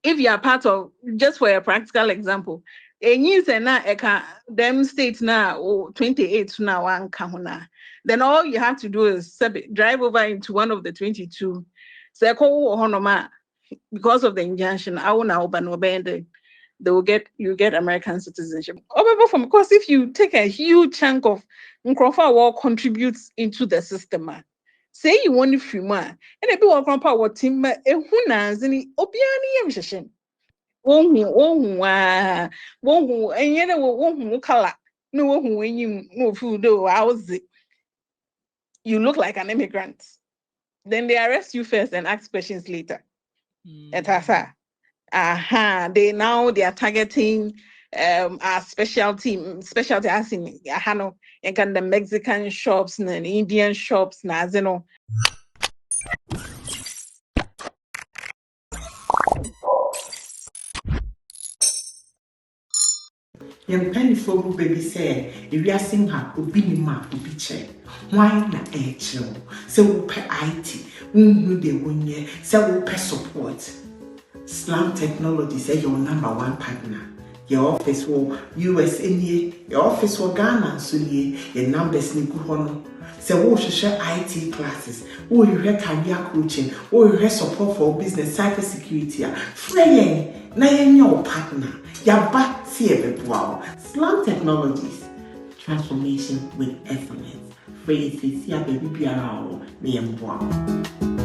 if you are part of, just for a practical example, them states now 28 now one kahuna. Then all you have to do is drive over into one of the 22. So because of the injunction, I will now ban you get American citizenship. From because if you take a huge chunk of Nkrofa war contributes into the system, say you want if you man, and if you walk on power team, a hunas any obiani yamshin. Won't and yet won't color. No, when you move food, you look like an immigrant. Then they arrest you first and ask questions later. At they are targeting our specialty as in Hano and kind the Mexican shops and Indian shops na zeno. Young penny for who baby say, if you are seeing her, will be ma to be check. Why not a chill? So we'll pay IT, won't be 1 year, so we'll pay support. Slam Technology say your #1 partner. Your office will US in here, your office will Ghana so ye, your numbers ni kuhono. So we'll share IT classes, we'll hear career coaching, we'll hear support for business cybersecurity. Free na your partner. Yaba see everywhere. Slam Technologies, transformation with excellence. Free is here baby biara me emboa.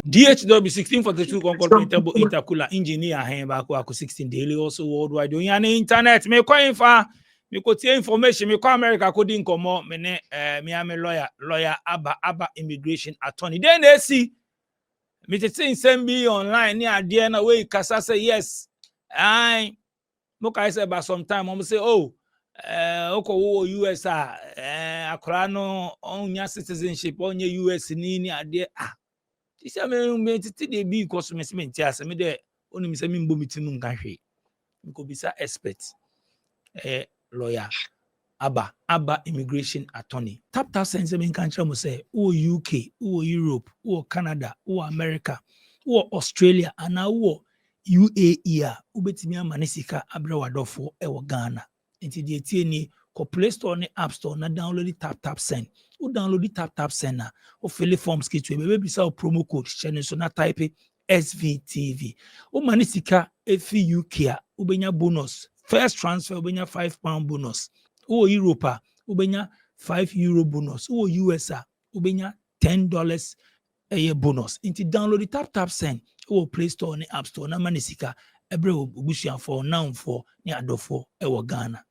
DHW 1642 Concord Intercooler Engineer Hemba 16 daily also worldwide on the internet. Me coin fa me ko tie information me ko America ko din komo me ne me am lawyer Abba immigration attorney. Then they see me te say be online ni ade na we kasa say yes. I mo kai say ba sometime mo say oh oko US akra no onya citizenship onya US ni ade This me de be because me as me de only me say me mbo mitimu nka hwe. Me ko bisa expert lawyer Abba immigration attorney. Tap sense me nka nchira mo say o UK, o Europe, o Canada, o America, o Australia ana o UAE a ubetimi amanisika abrewadofo wo Ghana. Enti de tie ni ko Play Store ne App Store na download tap send. O download tap send na o fill forms kit we be bisa o promo code channel so na type SVTV. O manisika efi UK a ubenya bonus. First transfer ubenya £5 bonus. O Europe ubenya €5 bonus. O US ubenya $10 a year bonus. Inti download tap send. O Play Store ne App Store na manisika ebre obusuan for now for ne adofo ewo Ghana.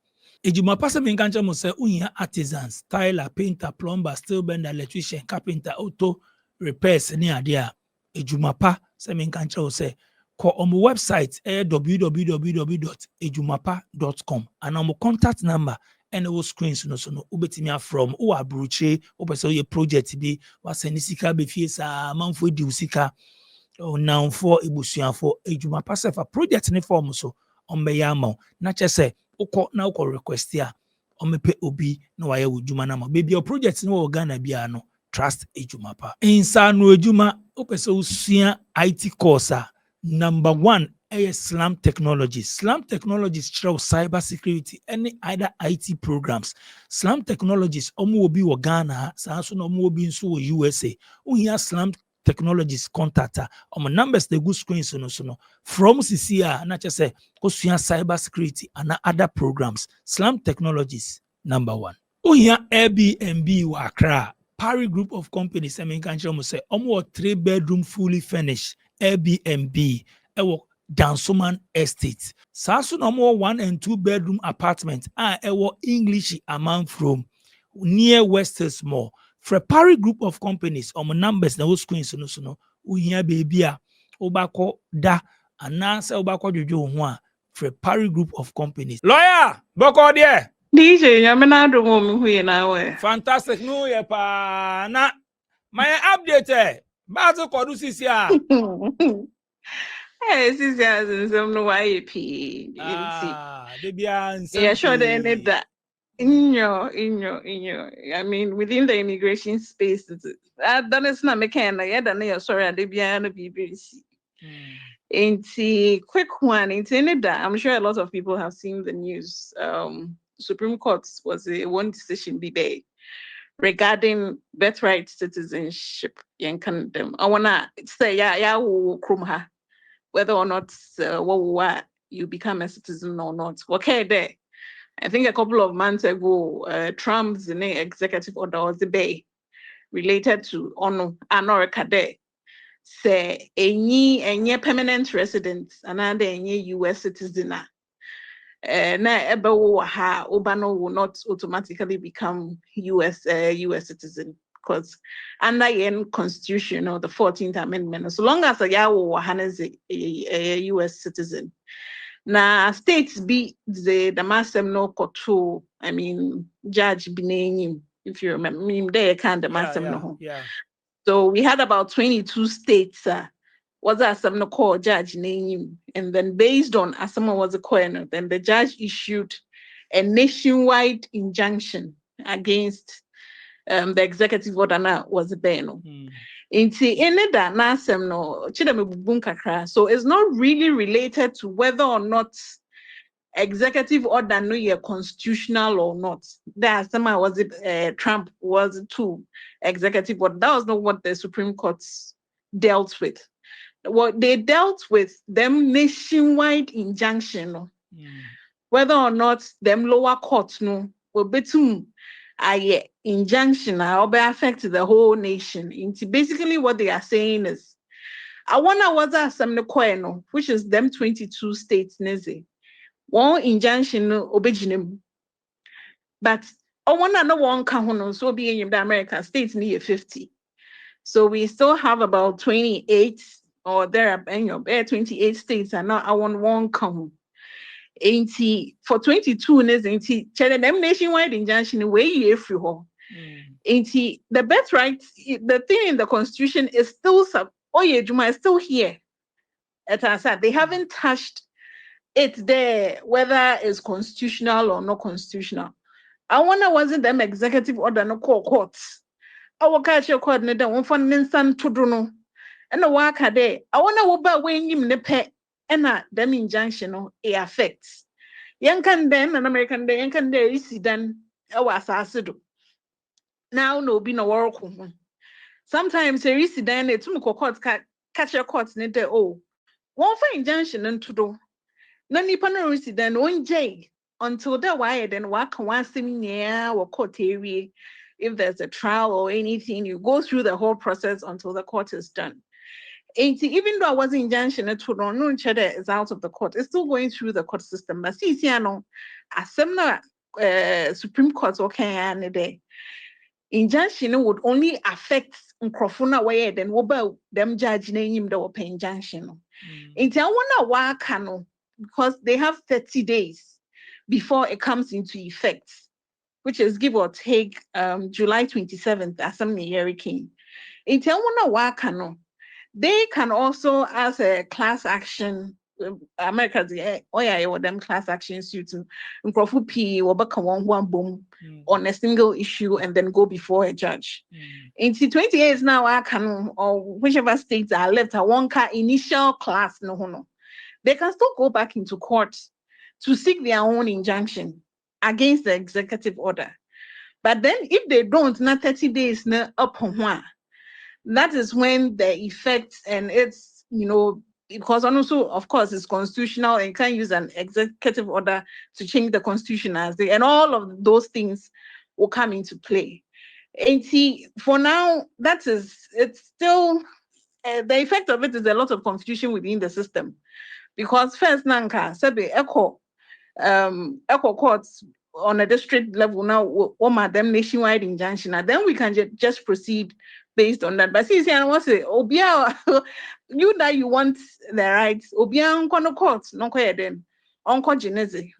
Ejuma pasa me nkancha mo say unya artisans, styler, painter, plumber, steel bender, electrician, carpenter, auto repairs ne ade a ejuma pa say me nkancha o say ko on my website www.ejumapa.com and on my contact number and our screens no so no ubetimi from o abruche o pese ye project bi wa send sika be fie sa manfo di usika now for ibusuafo ejuma pa say for project ne form so on be yama na chese ukọ na ukọ request ya omepe obi na waye wujuma na ma baby your project no Ghana bia no trust ejuma pa insa no ejuma opese usua IT course number 1 Slam Technologies. Slam Technologies show cyber security any either IT programs. Slam Technologies omo obi wo Ghana sa so no omo obi nso wo USA. Ohia Slam Technologies contact on numbers the good screens no from CCA na say kosua cyber security and other programs. Slam Technologies number 1. Ohia Airbnb wa Accra. Parry group of companies I mean can say omo 3-bedroom fully furnished Airbnb ewo Dansoman Estate. Sasu no more 1 and 2 bedroom apartment ewo English amount from near Westers Mall. For a Parry group of companies on numbers na wo screens no uhia baby a obako da ananse obako jojo ho a for a Parry group of companies. Lawyer boko there. DJ yamena do mo hu na we. Fantastic no ye pa na my update bazo kodu sisi a. Sisi azin no why p. Yeah, sure they need that. In your, I mean, within the immigration space, that is not mechanic. Yeah, then you're sorry, they be BBC. Into quick one, into that, I'm sure a lot of people have seen the news. Supreme Court was a one decision debate regarding birthright citizenship. I wanna say whether or not you become a citizen or not. Okay, there. I think a couple of months ago, Trump's executive order was the bay related to Anorica there. Say any permanent resident and any US citizen. Na Obano will not automatically become US citizen because under the Constitution or the 14th Amendment, so long as a Yawo is a US citizen. Now states be the masem no koto, I mean judge binayim, if you remember they can the masem no. Yeah. So we had about 22 states was Assam no call judge name, and then based on Assam was a coroner, then the judge issued a nationwide injunction against the executive order now was a ban. So it's not really related to whether or not executive order no year constitutional or not. That somehow was it Trump was too executive order. That was not what the Supreme Court dealt with. What they dealt with them nationwide injunction, whether or not them lower courts no will be too injunction or be affect the whole nation. Basically what they are saying is I wonder what are some no which is them 22 states neze. One injunction obejinem. But I wonder no one can so be in the American states near 50. So we still have about 28 or there are 28 states and now I want one count. For 22 them nationwide injunction way you free ho. The birthright, the thing in the Constitution is still is still here. As I said, they haven't touched it there, whether it's constitutional or not constitutional. I wonder was it them executive order no courts. I will catch your coordinator one for instant to do no. And the work a day. I wonder what about when you pet and them injunction it affects. Young can then an American day, young can day is done. I was asked. Now no be no work. Sometimes there is then a two courts catch your courts need the one for injunction and to do. No nipa no resident one J until the wire then work one seminar or court area. If there's a trial or anything, you go through the whole process until the court is done. And even though I was injunction to no cheddar is out of the court, it's still going through the court system. But see, no, a similar Supreme Court okay and day. Injunction would only affect Nkrofuna way then what them judge name the open injunction. And I wonder why can because they have 30 days before it comes into effect, which is give or take July 27th, Assembly Hurricane. And I wonder why can they can also as a class action. America's them class action suits and P or one boom on a single issue and then go before a judge. In 28 now I can or whichever states are left a one car initial class no. They can still go back into court to seek their own injunction against the executive order. But then if they don't, not 30 days up on one, that is when the effect and it's because also, of course, it's constitutional and you can't use an executive order to change the constitution and all of those things will come into play. And see, for now, it's still, the effect of it is a lot of confusion within the system. Because first, Nanka, said the echo courts on a district level now, them nationwide injunction, and then we can just proceed based on that. But see, I want to say, Obia, you that you want the rights, Obia on court, no then on genese.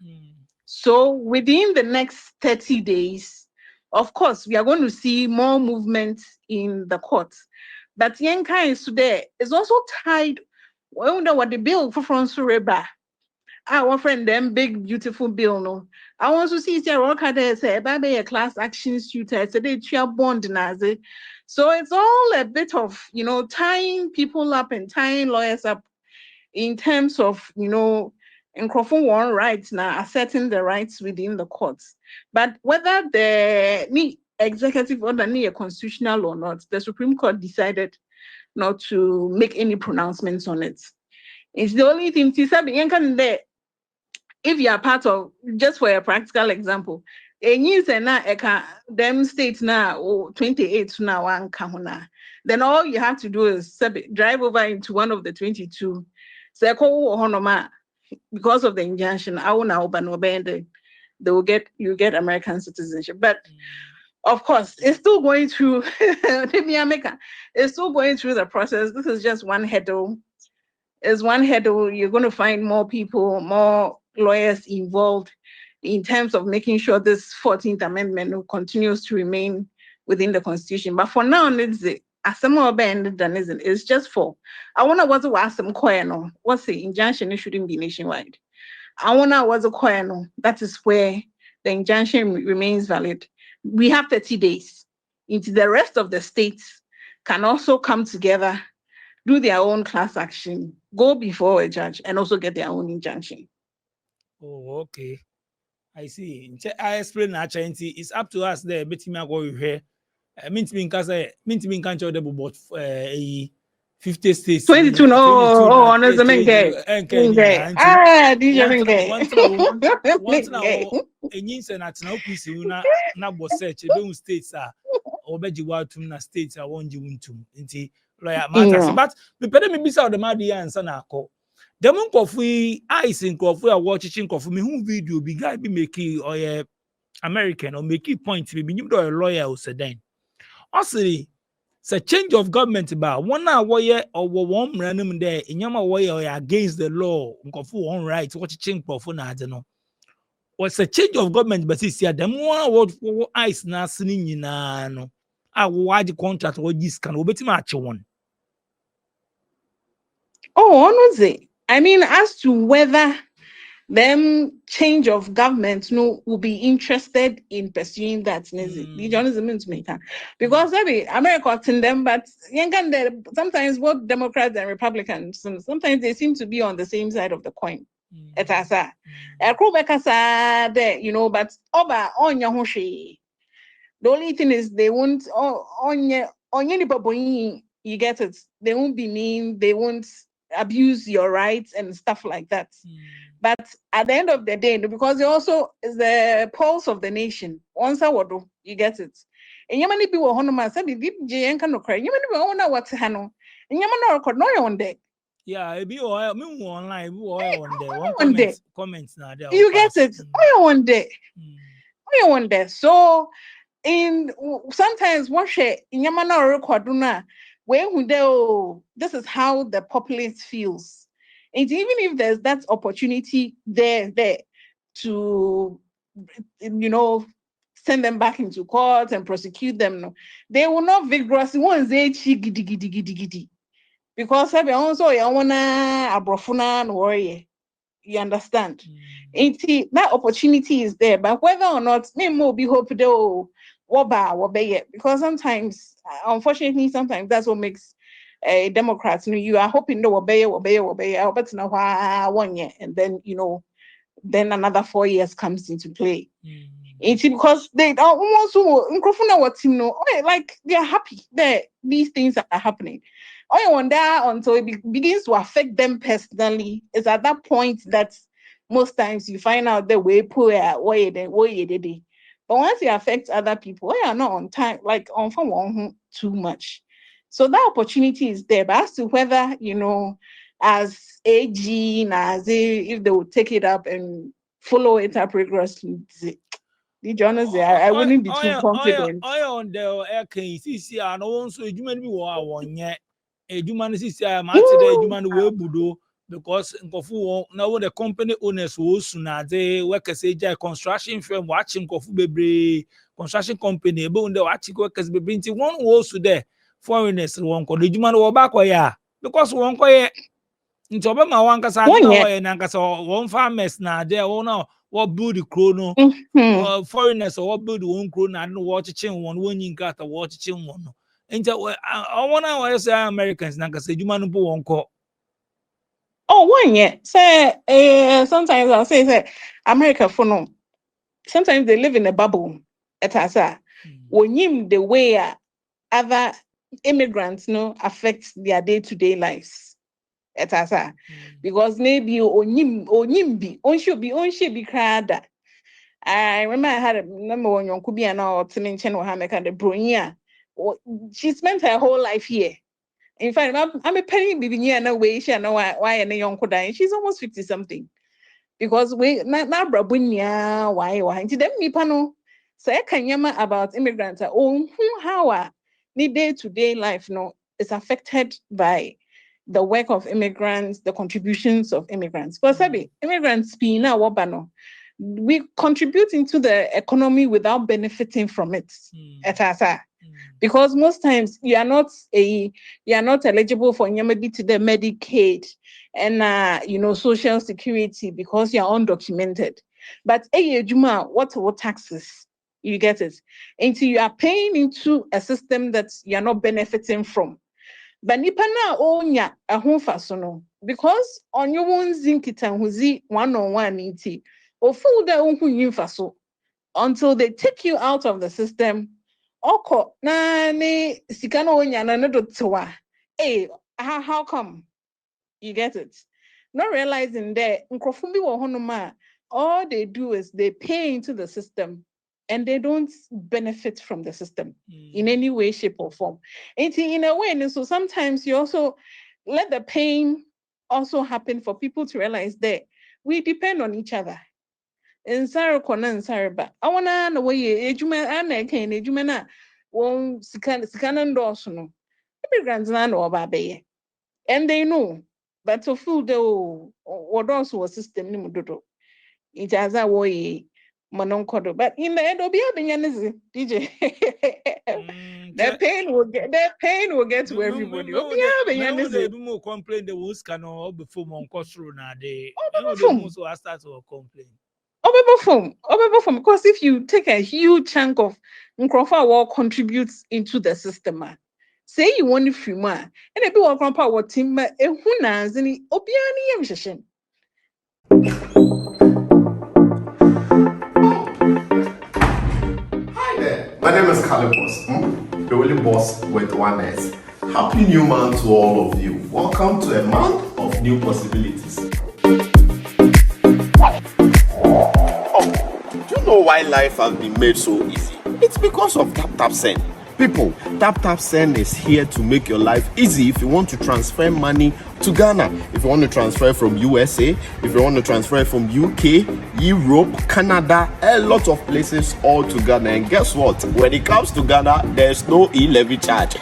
So within the next 30 days, of course, we are going to see more movement in the courts. But Yenka is today is also tied. I wonder what the bill for France Reba. Our friend them big beautiful bill no. I want to see work there say about a class action suit. I said they bond nazi. So it's all a bit of tying people up and tying lawyers up in terms of, Nkrofo one rights now, asserting the rights within the courts. But whether the executive order a constitutional or not, the Supreme Court decided not to make any pronouncements on it. It's the only thing. If you are part of, just for a practical example, them states now 28 now then all you have to do is drive over into one of the 22. Because of the injunction, you get American citizenship. But of course, it's still going through it's still going through the process. This is just one hurdle. It's one hurdle. You're going to find more people, more lawyers involved in terms of making sure this 14th Amendment continues to remain within the Constitution. But for now, it's just for, I wonder what's the injunction, it shouldn't be nationwide. I wonder what's the that is where the injunction remains valid. We have 30 days. Into the rest of the states can also come together, do their own class action, go before a judge, and also get their own injunction. Oh, okay. I see. I explain actually. It's up to us there. But me go here. Mean to be in country double but 50 states. 22 no. Honestly, DJ once now. Enyins na tena opisi na bo search be states are obeji watum na states are wonji wuntum. Nti lawyer matters. But me pede me bisa o de madi answer na akọ. Dem nkofu eyes nkofu a watching nkofu me hu video bi guy be make or American or make point be nyim do a lawyer o sedan. Osiri say change of government ba one na woye or one mranum there inyama woye against the law nkofu one right watching nkofu na ade no. Was a change of government but see them what eyes na sini nyina no. Why contract or this can obeti match one. Oh, honestly, I mean, as to whether them change of government will be interested in pursuing that. Because America in them, but sometimes both Democrats and Republicans, sometimes they seem to be on the same side of the coin. But the only thing is they won't you get it. They won't be mean, they won't abuse your rights and stuff like that. But at the end of the day, because it also is the pulse of the nation. Once I would you get it. And you many people honor said deep J can no cry. You many people what's hano. And you no record no on there. Yeah, it be all me online, on there. Comments now there. You get it. On there. So in sometimes what share in Yamana record this is how the populace feels. And even if there's that opportunity there to send them back into court and prosecute them, they will not vigorously because also you wanna abrofuna and worry. You understand? That opportunity is there, but whether or not me more be hope because sometimes, unfortunately, sometimes that's what makes Democrats. You are hoping to obey, but now 1 year, and then then another 4 years comes into play. It's because they don't like they're happy that these things are happening. Until it begins to affect them personally, it's at that point that most times you find out the way poor but once it affects other people, they are not on time, like on phone too much. So that opportunity is there. But as to whether, as AG, if they would take it up and follow it up rigorously, I wouldn't be too confident. On the air can see, I know so you may be 1 year. A human is a human will budo. Because now the company owners who soon they work as a construction firm watching Kofu construction company, but the watching workers be bringing one also there. Foreigners won't call the human or back or because one quiet into my one cassa and Ankasa one farmers now there or now what build the chrono foreigners or what build one chrono and watching one in got a watching one. Into I want to say Americans, Nankasa, human won't call. Oh, one yet. Say, sometimes I'll say, America for no. Sometimes they live in a bubble. Etasa. When you the way other immigrants no affect their day-to-day lives. Etasa. Because maybe onyim be crowd. I remember I had a number one young Kubi and now Tininchen or Hameka the Brunia. She spent her whole life here. In fact, I'm a penny baby near no way. She know why and young Koda. She's almost 50 something. Because we not brabunya why into them nipano. So I can yama about immigrants. How the day-to-day life no is affected by the work of immigrants, the contributions of immigrants. Because immigrants be now wabano. We contribute into the economy without benefiting from it. Because most times you are not eligible for maybe to the Medicaid and social security because you are undocumented. But Juma, what taxes? You get it. Until you are paying into a system that you are not benefiting from. But nipana onya ahunfasono because on your own zinkita huzi 1-on-1 inti ofu da unhu yinfaso until they take you out of the system. Oko na ne sikano onya na no dotewa. Hey, how come? You get it? Not realizing that nkrofumbi wo honoma, all they do is they pay into the system and they don't benefit from the system in any way, shape, or form. And in a way, and so sometimes you also let the pain also happen for people to realize that we depend on each other. In Sarah Conan Saraba, I wanna know where Ejuma and Kane Ejumana won't scan no. Immigrants know about bay. And they know, but to fool the what also a system nimudodo. It has a way mononcodo. But in the end, Obi DJ. That pain will get to everybody. They do more complain the who's can all before Moncostro na they also start to complain. Because if you take a huge chunk of Nkrofa what contributes into the system, say you want free man, and if you want grandpa what team, who knows any obiani yamshin. Hi there, my name is Calibos, the only boss with one S. Happy new month to all of you. Welcome to a month of new possibilities. Do you know why life has been made so easy? It's because of Tap Send. People, Tap Send is here to make your life easy if you want to transfer money to Ghana, if you want to transfer from USA, if you want to transfer from UK, Europe, Canada, a lot of places all to Ghana. And guess what? When it comes to Ghana, there's no e-levy charge.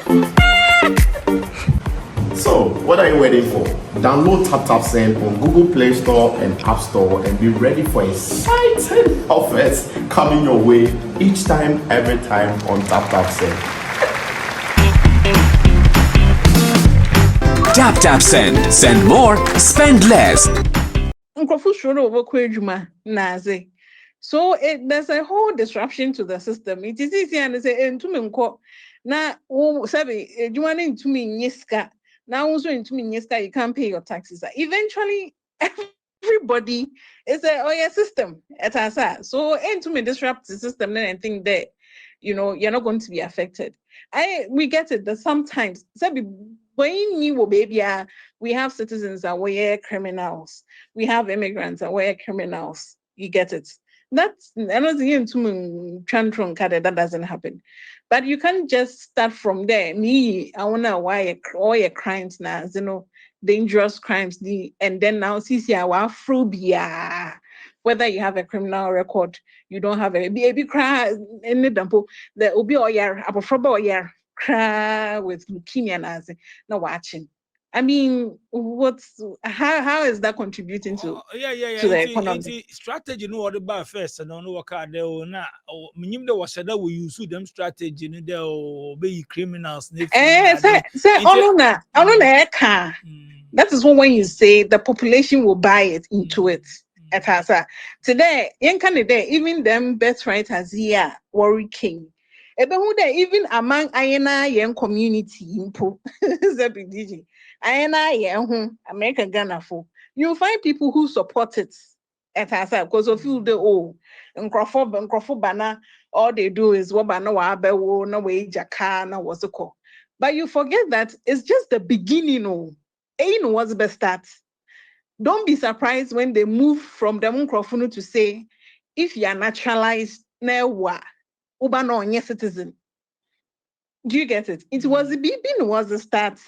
So, what are you waiting for? Download Tap Send on Google Play Store and App Store and be ready for exciting offers coming your way each time, every time on Tap Send. Tap Send. Send more, spend less. So there's a whole disruption to the system. It is easy and say na sabi you to me nyeska. Now also into me nyeska you can't pay your taxes. Eventually everybody is a system at so into me disrupt the system then and think that you're not going to be affected. We get it that sometimes sabi when you baby we have citizens that were criminals, we have immigrants that were criminals. You get it. That's another thing that doesn't happen. But you can't just start from there. Me, I wanna why all your crimes now, dangerous crimes, and then now see our phobia. Whether you have a criminal record, you don't have a baby cry in the dumpo, the obi or year, or year cry with leukemia as now watching. I mean, how is that contributing to to the economy? Strategy no what about first and no work out there na minim the was that we use them strategy no there be criminals say that is when you say the population will buy it into it. Today, young candidate, even them birthright has here worry king. Even among INA young community impo Ayana American Ghana for you find people who support it at Asa because of you the and Crawford banner, all they do is what banner wabe no way jakana was a call. But you forget that it's just the beginning. Ain't what's the start. Don't be surprised when they move from the Mukrofunu to say, if you are naturalized, newa, uba no onye citizen. Do you get it? It was the beginning, was the start,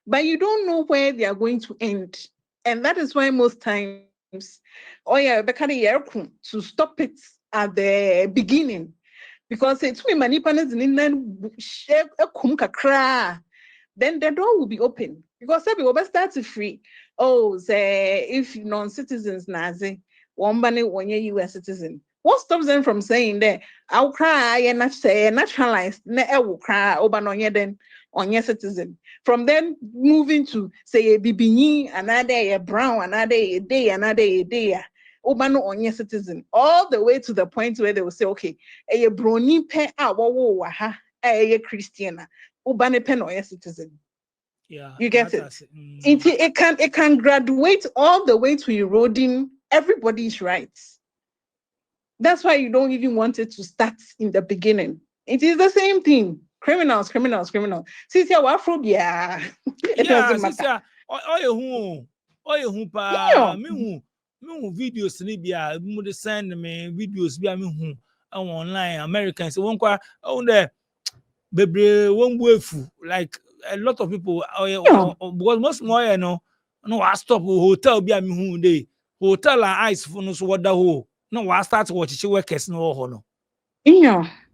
but you don't know where they are going to end, and that is why most times, oh yeah, to stop it at the beginning, because it's we manipulators then the door will be open because every will start to free. Oh, say if non-citizens nazi, one money when you're US citizen. What stops them from saying that I'll cry and not say naturalized, I will cry over on your then on your citizen. From then moving to say a bibini, another a brown, another a day, another a day. Obano on your citizen, all the way to the point where they will say, okay, a brony pe a Christiana. Ubane pen or a citizen. Yeah, you get it. It can graduate all the way to eroding everybody's rights. That's why you don't even want it to start in the beginning. It is the same thing. Criminals. Since you're Afrobia, it doesn't matter. Me videos ni bia mo de send me videos bia me hu online Americans won kwa on there bebre won buefu like a lot of people because most more no wa stop hotel bia me hu dey hotel and ice for no so wada ho no wa start watch workers no ho no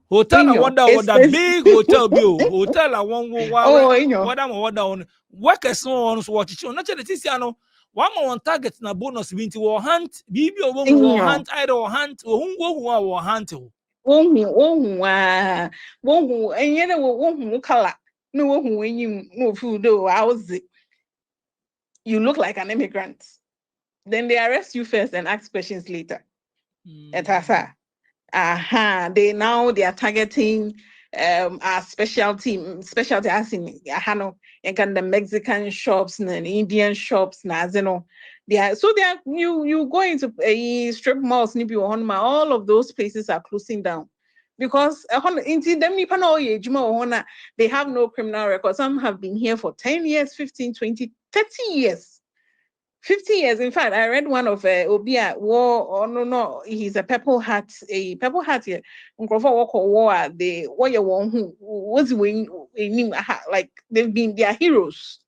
hotel and wada big hotel bio hotel and wada on workers no so watch no che this no one target na bonus binti wo hunt bibi wo hunt either or hunt wo hunt wo enyere wo kala no wo enyim no food you look like an immigrant. Then they arrest you first and ask questions later. They are targeting our specialty as in the Mexican shops and Indian shops you go into a strip malls all of those places are closing down because they have no criminal record. Some have been here for 10 years, 15, 20, 30 years. 50 years. In fact, I read one of Obia War. No, he's a purple hat here. War. They one who was like they've been their heroes.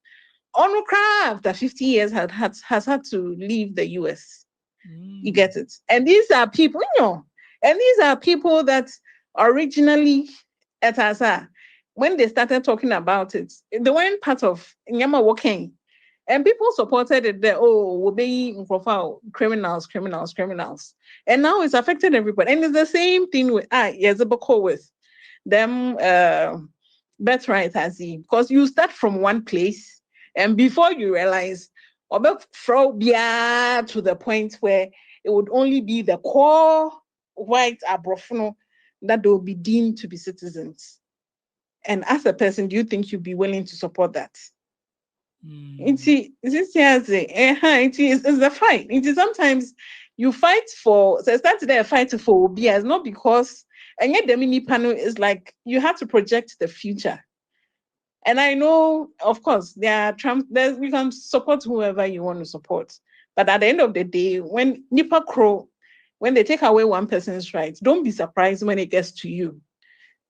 After 50 years has had to leave the US. You get it? And these are people, and these are people that originally at Asa, when they started talking about it, they weren't part of Nyama Woking. And people supported it that, we'll be criminals. And now it's affected everybody. And it's the same thing with with them Birthright because you start from one place and before you realize to the point where it would only be the core white Abrofuno that they will be deemed to be citizens. And as a person, do you think you'd be willing to support that? It's a fight. It is sometimes you fight for. So it's not today a fight for Obia. It's not because and yet the mini panel is like you have to project the future. And I know, of course, you can support whoever you want to support. But at the end of the day, when Nipa Crow, when they take away one person's rights, don't be surprised when it gets to you.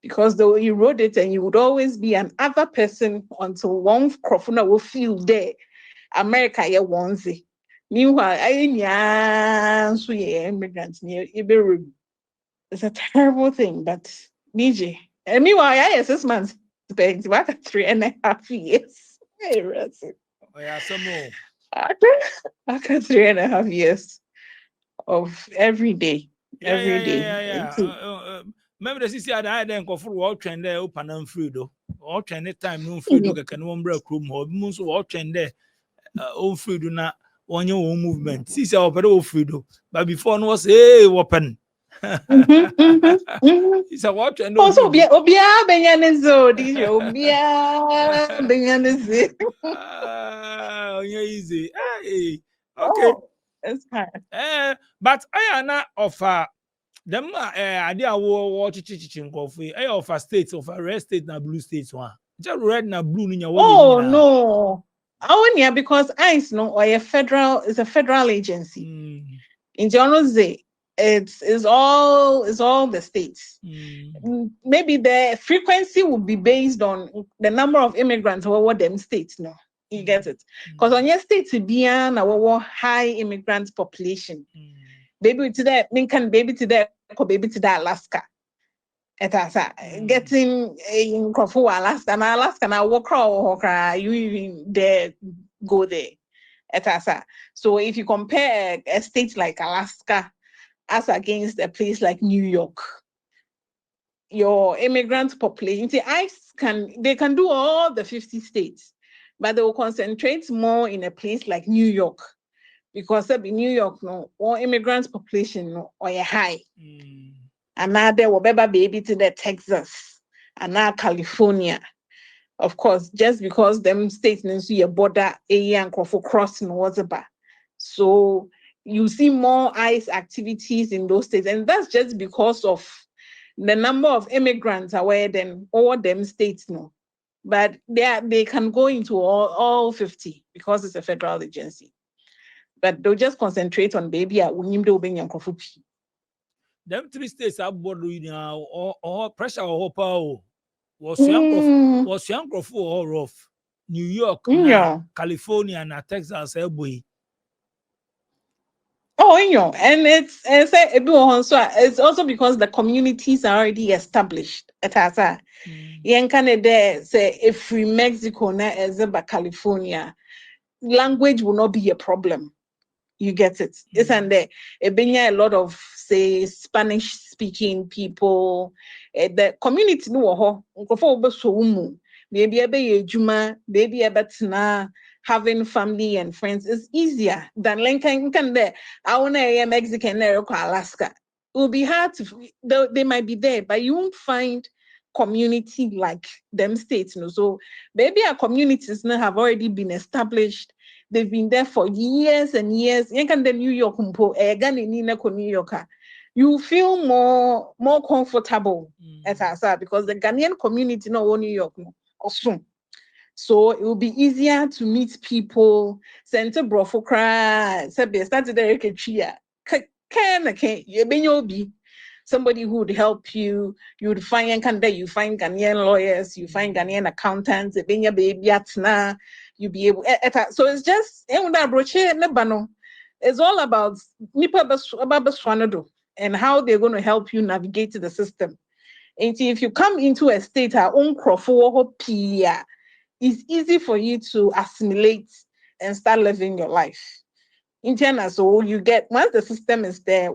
Because though you wrote it and you would always be an other person until one crofuna will feel there. America wants it. Meanwhile, immigrants it's a terrible thing, but BJ. And meanwhile, 6 months spent 3.5 years. Some more. After 3.5 years of every day. Remember the CC I then go for all trend there open and free though. All trend time no free do can one break room or moons all trend there all free do not on your own movement. CC all free do. But before no was open. It's a what trend. Also Obia Benyanizo, Obia Benyanizo. Easy. Hey. Okay. Oh, it's fine. But I am not offer them idea war chichi coffee. I offer states of a red state na blue states one. Just red na blue in your Oh no. Oh yeah, because ICE no or a federal is a federal agency. In general, it's all the states. Maybe the frequency will be based on the number of immigrants over them states. No, you get it? Because on your state to be an our high immigrant population. Baby to that Lincoln, baby to that, baby to that Alaska. Getting in Alaska, and Alaska now walk you even there go there. So if you compare a state like Alaska as against a place like New York, your immigrant population, ICE can do all the 50 states, but they will concentrate more in a place like New York because in New York, no, all immigrant population no, or a high. And now there will be baby to the Texas and now California. Of course, just because them states needs your border area and for crossing whatever. So you see more ICE activities in those states, and that's just because of the number of immigrants aware than all them states know. But they can go into all 50 because it's a federal agency. But they'll just concentrate on baby at Winyim. Them 3 states are border now or pressure or power. Was young of or rough. New York, California, and Texas, boy. Oh, and it's also because the communities are already established. Say if free Mexico na California, language will not be a problem. You get it? Isn't there? A lot of say Spanish speaking people. The community no maybe juma, maybe having family and friends is easier than Lincoln there. I want to Mexican Alaska. It will be hard to they might be there, but you won't find community like them states. So maybe our communities now have already been established. They've been there for years and years. You can the New York New Yorker. You feel more comfortable as I said, because the Ghanaian community no New York no awesome. So it will be easier to meet people. Center Brofokra, started somebody who would help you. You would find Ghanaian lawyers, you find Ghanaian accountants, you be able. So it's just it's all about and how they're going to help you navigate the system. And if you come into a state it's easy for you to assimilate and start living your life. In China, so you get once the system is there,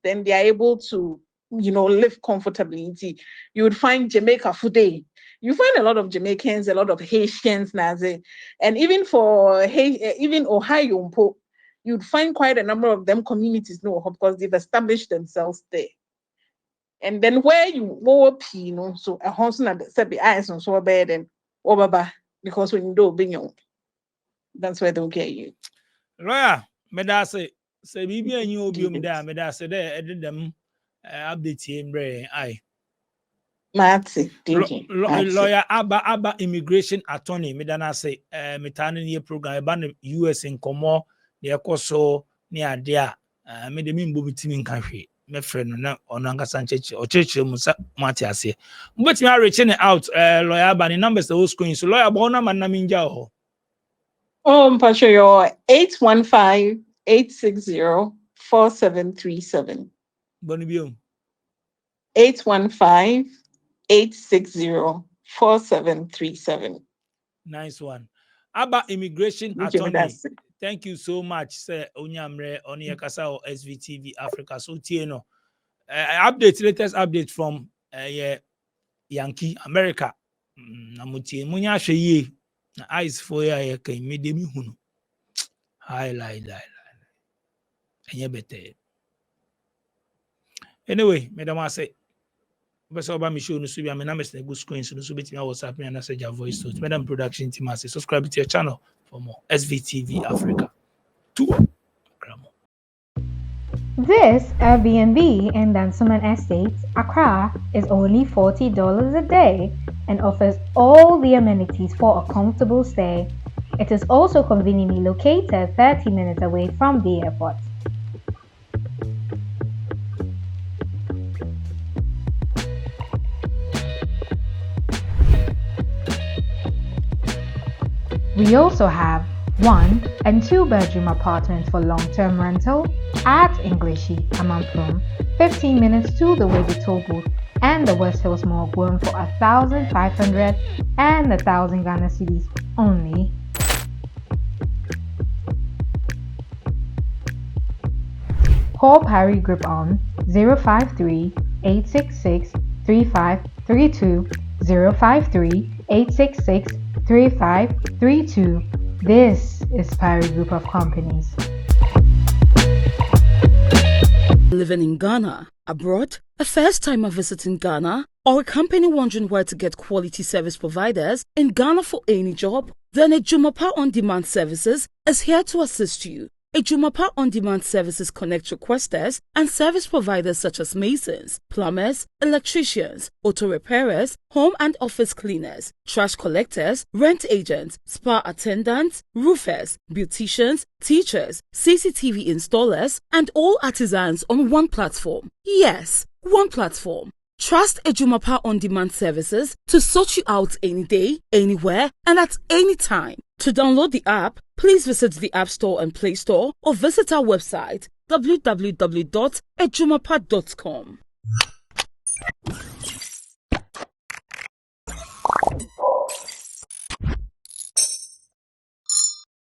then they are able to, live comfortably. You would find Jamaica today. You find a lot of Jamaicans, a lot of Haitians, and even even Ohio, you'd find quite a number of them communities because they've established themselves there. And then where you go so a house said the eyes on so bad and because when you do that's where they'll get you. Lawyer, medase say bibi anyi obi da medase there edit them update him bre ai. Matsi, lawyer Abba immigration attorney medana say metane ne program eba no US nkomo de ekoso ne ade a me de mimbo bitimi nka hwe me frɛ no na ono angasa nchechi o chechi mu sa mati ase mbetimi a reach out lawyer Abba the numbers the whole screen so lawyer Abba na man na minja ho. Oh, Mpacho, your 815-860-4737. Bonibio. 815-860-4737. Nice one. Abba immigration attorney. Thank you so much, sir. Onyamre Onyekasa or SVTV Africa. So Tieno. Latest update from Yankee America. Namutie munya hwe eyes for ya kan medemi hunu. Highlight. Enye better. Anyway, madam I say Professor Obama show no so be am na message go screen so betimi WhatsApp me and message your voice to madam production team say subscribe to your channel for more SVTV Africa. to This Airbnb in Dansoman Estates, Accra, is only $40 a day and offers all the amenities for a comfortable stay. It is also conveniently located 30 minutes away from the airport. We also have 1 and 2 bedroom apartments for long-term rental at Ingleshi, Amamprum, 15 minutes to the Webi toll booth and the West Hills Mall, going for 1,500 and 1,000 Ghana cedis only. Call Parry Group on 053-866-3532, 053-866-3532. This is Parry Group of Companies. Living in Ghana, abroad, a first-timer visiting Ghana, or a company wondering where to get quality service providers in Ghana for any job? Then Ejumapa On Demand Services is here to assist you. Ejumapa On Demand Services connect requesters and service providers such as masons, plumbers, electricians, auto repairers, home and office cleaners, trash collectors, rent agents, spa attendants, roofers, beauticians, teachers, CCTV installers, and all artisans on one platform. Yes, one platform. Trust Ejumapa On Demand Services to sort you out any day, anywhere, and at any time. To download the app, please visit the App Store and Play Store or visit our website www.ejumapa.com.